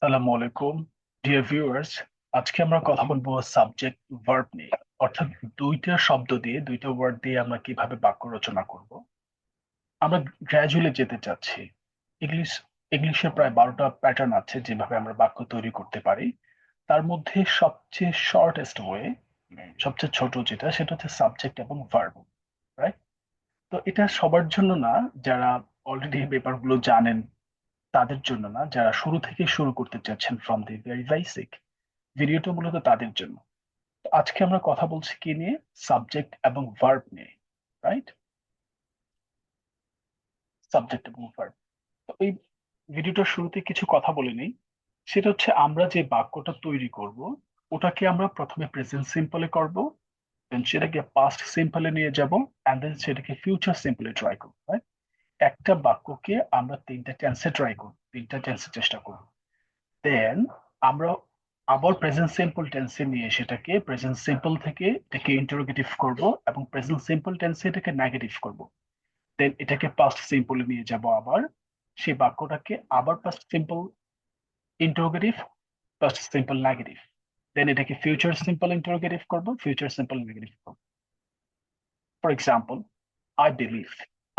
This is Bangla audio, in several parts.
আসসালামু আলাইকুম ডিয়ার ভিউয়ার্স। আজকে আমরা কথা বলবো সাবজেক্ট ভার্ব নিয়ে, অর্থাৎ দুইটা শব্দ দিয়ে, দুইটা ওয়ার্ড দিয়ে আমরা কিভাবে বাক্য রচনা করব। আমরা গ্র্যাজুয়ালি যেতে চাচ্ছি। ইংলিশ ইংলিশে প্রায় 12টা প্যাটার্ন আছে যেভাবে আমরা বাক্য তৈরি করতে পারি। তার মধ্যে সবচেয়ে শর্টেস্ট ওয়ে, সবচেয়ে ছোট যেটা, সেটা হচ্ছে সাবজেক্ট এবং ভার্ব, রাইট? তো এটা সবার জন্য না, যারা অলরেডি ব্যাপারগুলো জানেন তাদের জন্য না, যারা শুরু থেকে শুরু করতে চাচ্ছেন ফ্রম দি ভেরি বেসিক। ভিডিওটা মূলত তাদের জন্য। তো আজকে আমরা কথা বলছি কি নিয়ে? সাবজেক্ট এবং ভার্ব নিয়ে, রাইট? সাবজেক্ট এবং ভার্ব। তো এই ভিডিওটার শুরুতে কিছু কথা বলে নিই। সেটা হচ্ছে আমরা যে বাক্যটা তৈরি করব, ওটাকে আমরা প্রথমে প্রেজেন্ট সিম্পলে করব, দেন সেটাকে পাস্ট সিম্পলে নিয়ে যাব, এন্ড দেন সেটাকে ফিউচার সিম্পলে ট্রাই করব, right? একটা বাক্যকে আমরা তিনটা টেন্সে ট্রাই করব, তিনটা টেন্সে চেষ্টা করব। দেন আমরা আবার প্রেজেন্ট সিম্পল টেন্সে নিয়ে সেটাকে প্রেজেন্ট সিম্পল থেকে এটাকে ইন্টারোগেটিভ করব, এবং প্রেজেন্ট সিম্পল টেন্সে এটাকে নেগেটিভ করব। দেন এটাকে পাস্ট সিম্পলে নিয়ে যাব, আবার সেই বাক্যটাকে আবার past simple interrogative, past simple negative. Then এটাকে ফিউচার সিম্পল ইন্টারোগেটিভ করব, ফিউচার সিম্পল নেগেটিভ করব। ফর এক্সাম্পল, আই বিলিভ,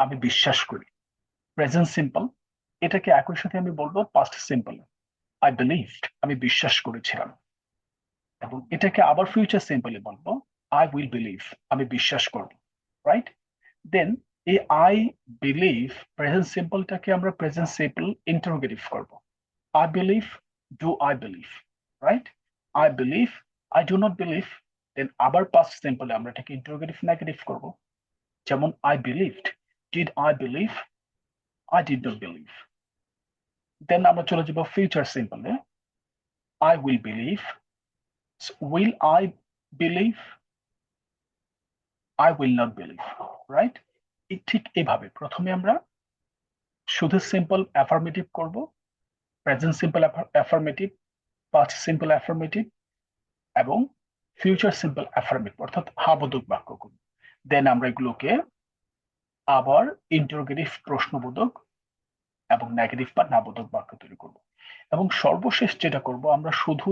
আমি বিশ্বাস করি। প্রেজেন্ট সিম্পল, এটাকে একই সাথে আমি বলবো পাস্ট সিম্পল, আই বিলিভড, আমি বিশ্বাস করেছিলাম। এবং এটাকে আবার ফিউচার সিম্পলি বলবো, আই উইল বিলিভ, আমি বিশ্বাস করব, রাইট? দেন এই আই বিলিভ প্রেজেন্ট সিম্পলটাকে আমরা প্রেজেন্ট সিম্পল ইন্টারোগেটিভ করব। I believe, do I believe, right? I believe, I do not believe. Then আবার পাস্ট সিম্পলে আমরা এটাকে ইন্টারোগেটিভ নেগেটিভ করব। যেমন I believed, did I believe, I did not believe. Then আমরা চলে যাব ফিউচার সিম্পলে, I will believe, will I believe, I will not believe, right? ঠিক এইভাবে প্রথমে আমরা শুধু সিম্পল অ্যাফার্মেটিভ করব, present simple affirmative, past simple affirmative, এবং ফিউচার সিম্পল অ্যাফার্মেটিভ, অর্থাৎ হ্যাঁ বাক্য করব। দেন আমরা এগুলোকে আবার ইন্টারোগেটিভ, প্রশ্নবোধক এবং নেগেটিভ বা নাবোধক বাক্য তৈরি করব। এবং সর্বশেষ যেটা করব, আমরা শুধু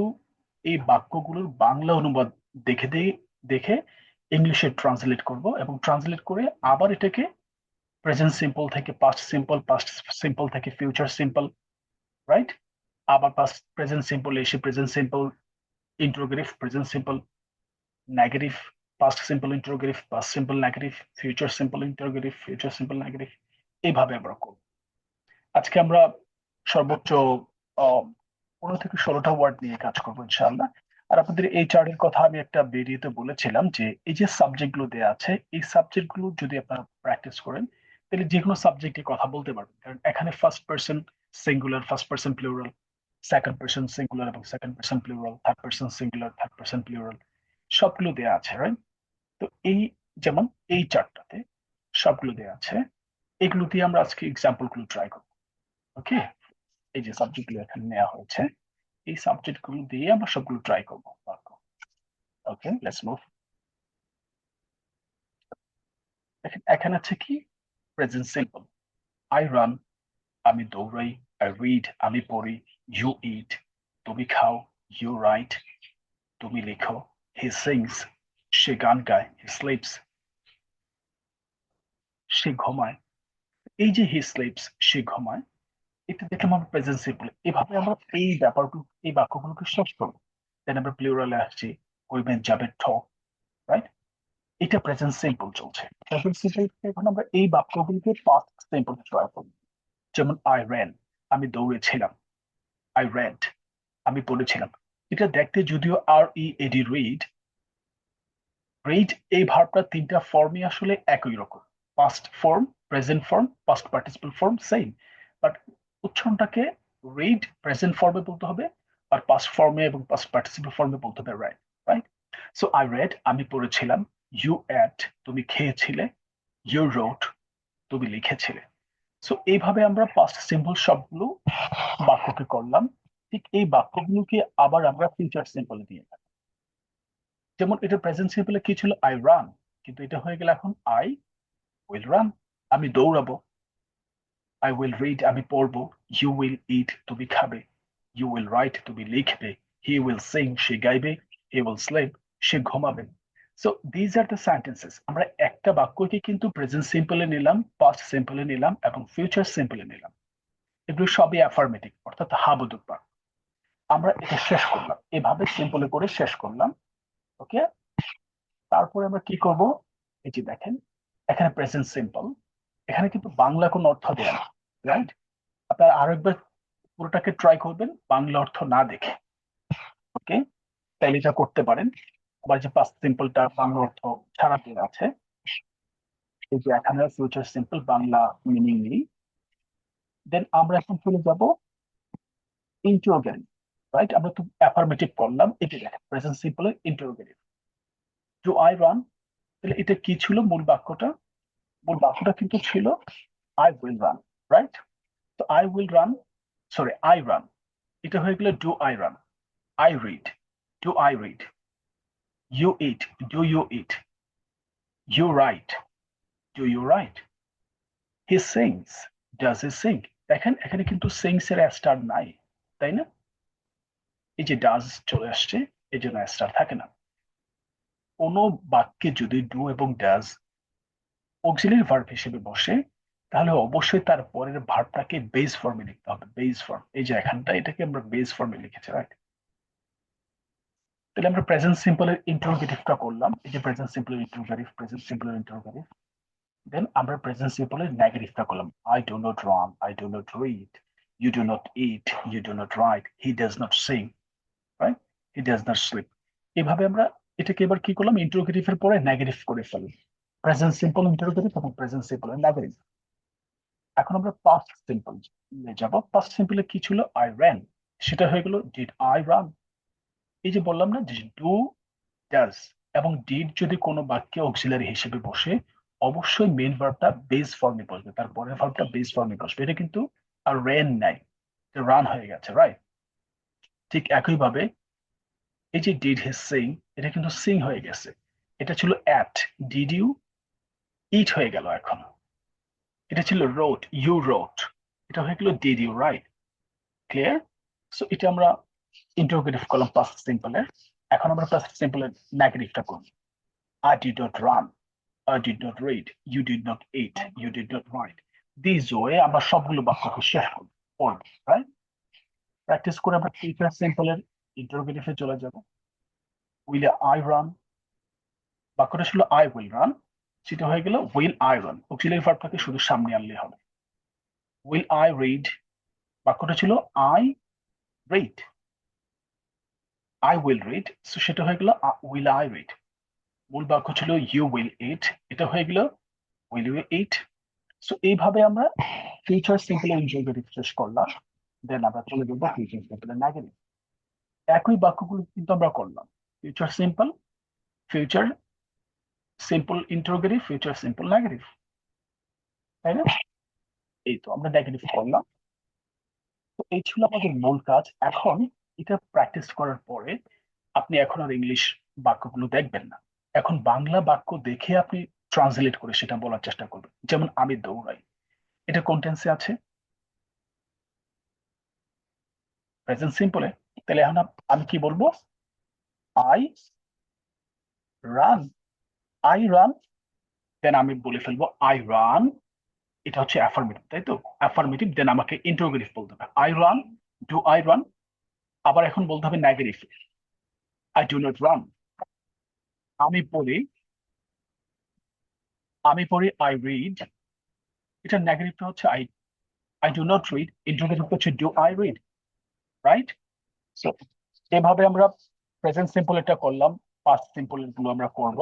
এই বাক্যগুলোর বাংলা অনুবাদ দেখে দেখে ইংলিশে ট্রান্সলেট করব, এবং ট্রান্সলেট করে আবার এটাকে প্রেজেন্ট সিম্পল থেকে পাস্ট সিম্পল, পাস্ট সিম্পল থেকে ফিউচার সিম্পল, রাইট? আবার পাস্ট প্রেজেন্ট সিম্পল এসে present simple interrogative, present simple negative, past simple interrogative, past simple negative, future simple interrogative, future simple negative. এইভাবে আমরা করব। আজকে আমরা সর্বোচ্চ আহ, 15 থেকে 16টা ওয়ার্ড নিয়ে কাজ করবো ইনশাআল্লাহ। আর আপনাদের এই চার্টের কথা আমি একটা ভিডিওতে বলেছিলাম যে এই যে সাবজেক্ট গুলো দেওয়া আছে, এই সাবজেক্ট গুলো যদি আপনারা প্র্যাকটিস করেন, তাহলে যে কোনো সাবজেক্টে কথা বলতে পারবেন। কারণ এখানে first person singular, first person plural, second person singular এবং second person plural, third person singular, third person plural, সবগুলো দেওয়া আছে, রাইট? তো এই, যেমন এই চার্টটাতে সবগুলো দেওয়া আছে। এগুলো দিয়ে আমরা আজকে এক্সাম্পল গুলো ট্রাই করবো। ওকে, এই যে সাবজেক্ট গুলো এখানে নেওয়া হয়েছে, এই সাবজেক্ট গুলো দিয়ে আমরা সবগুলো ট্রাই করবো। ওকে, লেটস মুভ। দেখেন এখানে আছে কি? Present simple. আই রান, আমি দৌড়াই। আই রিড, আমি পড়ি। ইউ ইট, তুমি খাও। ইউ রাইট, তুমি লিখো। হি সিংস, সে গান গায়। হি স্লিপস, সে ঘুমায়। এই যে হি স্লিপস, সে ঘুমায়, এটা দেখলাম আমরা প্রেজেন্ট সিম্পল। এভাবে আমরা এই ব্যাপারগুলো, এই বাক্যগুলোকে শেষ করবো। দেন আমরা প্লুরালে আসছি, উইমেন যাবে ঠক, রাইট? এটা প্রেজেন্ট সিম্পল চলছে। প্রেজেন্ট সিম্পল এখন আমরা এই বাক্যগুলোকে পাস্ট সিম্পল ট্রাই করবো। যেমন আই র্যান, আমি দৌড়েছিলাম। আই রেড, আমি পড়েছিলাম। এটা দেখতে যদিও আর ই এডি রিড, রিড এই ভার্বটা তিনটা ফর্মই আসলে একই রকম। Past form, present form, past participle form same, but উচ্চারণটাকে রিড প্রেজেন্ট ফর্মে বলতে হবে, আর পাস্ট ফর্মে এবং পাস্ট পার্টিসিপল ফর্মে বলতে হবে, right? Right? So I red, আমি পড়েছিলাম। ইউ এট, তুমি খেয়েছিলে। ইউ রোট, তুমি লিখেছিলে। সো এইভাবে আমরা পাস্ট সিম্পল সবগুলো বাক্যকে করলাম। ঠিক এই বাক্যগুলোকে আবার আমরা ফিউচার সিম্পলে দিয়ে থাকি। যেমন এটা প্রেজেন্ট সিম্পলে কি ছিল? আই রান, কিন্তু এটা হয়ে গেল এখন আই উইল রান, আমি দৌড়াবো। আই উইল রিড, আমি পড়বো। ইউ উইল ইট, তুমি খাবে। ইউ উইল রাইট, তুমি লিখবে। হি উইল সিং, সে গাইবে। হি উইল স্লিপ, সে ঘুমাবে। So these are the sentences. আমরা একটা বাক্যকে কিন্তু প্রেজেন্ট সিম্পলে নিলাম, পাস্ট সিম্পলে নিলাম এবং ফিউচার সিম্পলে নিলাম। এগুলো সবই অ্যাফার্মেটিভ, অর্থাৎ হাবুদুর বাক্য। আমরা এটা শেষ করলাম, এভাবে সিম্পলে করে শেষ করলাম। ওকে, তারপরে আমরা কি করব? এই যে দেখেন, এখানে প্রেজেন্ট সিম্পল, এখানে কিন্তু বাংলা কোনো অর্থ দেয় না, রাইট? আপনারা আরেকবার পুরোটাকে ট্রাই করবেন বাংলা অর্থ না দেখে। ওকে, তাইলে এটা করতে পারেন। আবার যে পাস্ট সিম্পলটা বাংলা অর্থ ছাড়া দেওয়া আছে, এই যে এখানে ফিউচার সিম্পল বাংলা মিনিং নেই। দেন আমরা এখন চলে যাব ইন্টারোগেটিভ, রাইট? আমরা তো অ্যাফার্মেটিভ করলাম, এই যে দেখেন প্রেজেন্ট সিম্পলের ইন্টারোগেটিভ। ডু আই রান, তাহলে এটা কি ছিল মূল বাক্যটা? মূল বাক্যটা কিন্তু ছিল আই উইল রান, রাইট? তো I will run, sorry I run, এটা হয়ে গেল do I run. I read, do I read. You eat, do you eat. You write, do you write. He sings, does he sing. দেখেন এখানে কিন্তু সিংস এর স্টার নাই, তাই না? এই যে ডাজ চলে আসছে, এই জন্য স্টার থাকে না। কোনো বাক্যে যদি ডু এবং ডাজ অক্সিলারি ভার্ব হিসেবে বসে, তাহলে অবশ্যই তার পরের ভার্বটাকে বেস ফর্মে লিখতে হবে। বেস ফর্ম, এই যে এখানটা, এটাকে আমরা বেস ফর্মে লিখেছি, রাইট? তাহলে আমরা প্রেজেন্ট সিম্পলের ইন্টারোগেটিভটা করলাম, এই যে প্রেজেন্ট সিম্পলের ইন্টারোগেটিভ, প্রেজেন্ট সিম্পলের ইন্টারোগেটিভ। দেন আমরা প্রেজেন্ট সিম্পলের নেগেটিভটা করলাম। I do not run, I do not read, you do not eat, you do not write, he does not sing, right? He does not sleep. এভাবে আমরা এটাকে এবার কি করলাম, ইন্টারোগেটিভের পরে নেগেটিভ করে ফেলি। প্রেজেন্ট সিম্পল ইন্টারোগেটিভ এবং প্রেজেন্ট সিম্পলের নেগেটিভ। এখন আমরা পাস্ট সিম্পল যাব। পাস্ট সিম্পলে কি ছিল? আই র্যান, সেটা হয়ে গেল ডিড আই রান। এই যে বললাম না যে ডু, ডাজ এবং ডিড যদি কোনো বাক্যে অক্সিলারি হিসেবে বসে, অবশ্যই মেইন ভার্বটা বেস ফর্মে বসবে, তারপরে ভার্বটা বেস ফর্মে বসবে। এটা কিন্তু আর রেন নাই, রান হয়ে গেছে, রাইট? ঠিক একইভাবে এই যে ডিড হি সিং, এটা কিন্তু সিং হয়ে গেছে। এটা ছিল অ্যাট, ডিড ইউ ইট হয়ে গেল এখন। এটা ছিল রোট, ইউ রোট, এটা হয়ে গেল did you write. Clear? So এটা আমরা ইন্টারোগেটিভ করলাম পাস্ট সিম্পলের। এখন আমরা পাস্ট সিম্পলের নেগেটিভটা করব। I did not run, I did not read, you did not eat, you did not write. This way আমরা সবগুলো বাক্যকে শেষ করব, রাইট? প্র্যাকটিস করে আমরা ফিউচার সিম্পলের ইন্টারোগেটিভে চলে যাব। উইল আই রান, বাক্যটা ছিল আই উইল রান, সেটা হয়ে গেল উইল আই রান। অক্সিলারি ভার্বটাকে শুধু সামনে আনলে হবে। উইল আই রিড, বাক্যটা ছিল I read. I will read, so সেটা হয়ে গেল উইল আই রিড। মূল বাক্য ছিল ইউ উইল ইট, এটা হয়ে গেল উইল ইউ ইট। সো এইভাবে আমরা ফিউচার সিম্পল ইন্টারোগেটিভ শেষ করলাম। দেন আমরা চলে যাবো ফিউচার সিম্পল নেগেটিভ। একই বাক্যগুলো কিন্তু আমরা করলাম, future simple, future simple interrogative, future simple negative, তাই না? এই তো আমরা নেগেটিভ করলাম। তো এই ছিল আমাদের মূল কাজ। এখন এটা প্র্যাকটিস করার পরে আপনি এখন আর ইংলিশ বাক্যগুলো দেখবেন না, এখন বাংলা বাক্য দেখে আপনি ট্রান্সলেট করে সেটা বলার চেষ্টা করবেন। যেমন আমি দৌড়াই, এটা কোন টেন্সে আছে? প্রেজেন্ট সিম্পলে। তাহলে এখন আমি কি বলবো? I run, I run. Then আমি বলে ফেলবো আই রান, এটা হচ্ছে অ্যাফার্মেটিভ, তাই তো? অ্যাফার্মেটিভ, দেন আমাকে ইন্টারোগেটিভ বলতে হবে, I run, do I run. আবার এখন বলতে হবে negative, I do not run. আমি পড়ি, আমি পড়ি আই রিড, এটা নেগেটিভটা হচ্ছে I, I do not read. Interrogative হচ্ছে do I read, right? So এভাবে আমরা প্রেজেন্ট সিম্পল এটা করলাম, পাস্ট সিম্পল গুলো আমরা করব।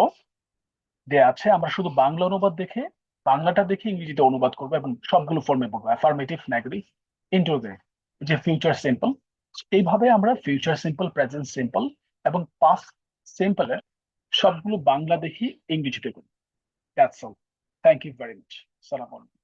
দেয়া আছে, আমরা শুধু বাংলা অনুবাদ দেখে, বাংলাটা দেখে ইংরেজিতে অনুবাদ করবো এবং সবগুলো ফর্মে বলবো, অ্যাফার্মেটিভ, নেগেটিভ, ইন্টারোগেটিভ, যে ফিউচার সিম্পল। এইভাবে আমরা ফিউচার সিম্পল, প্রেজেন্ট সিম্পল এবং পাস্ট সিম্পলের সবগুলো বাংলা দেখি ইংরেজিতে করি। That's all. Thank you very much. সালাম আলাইকুম।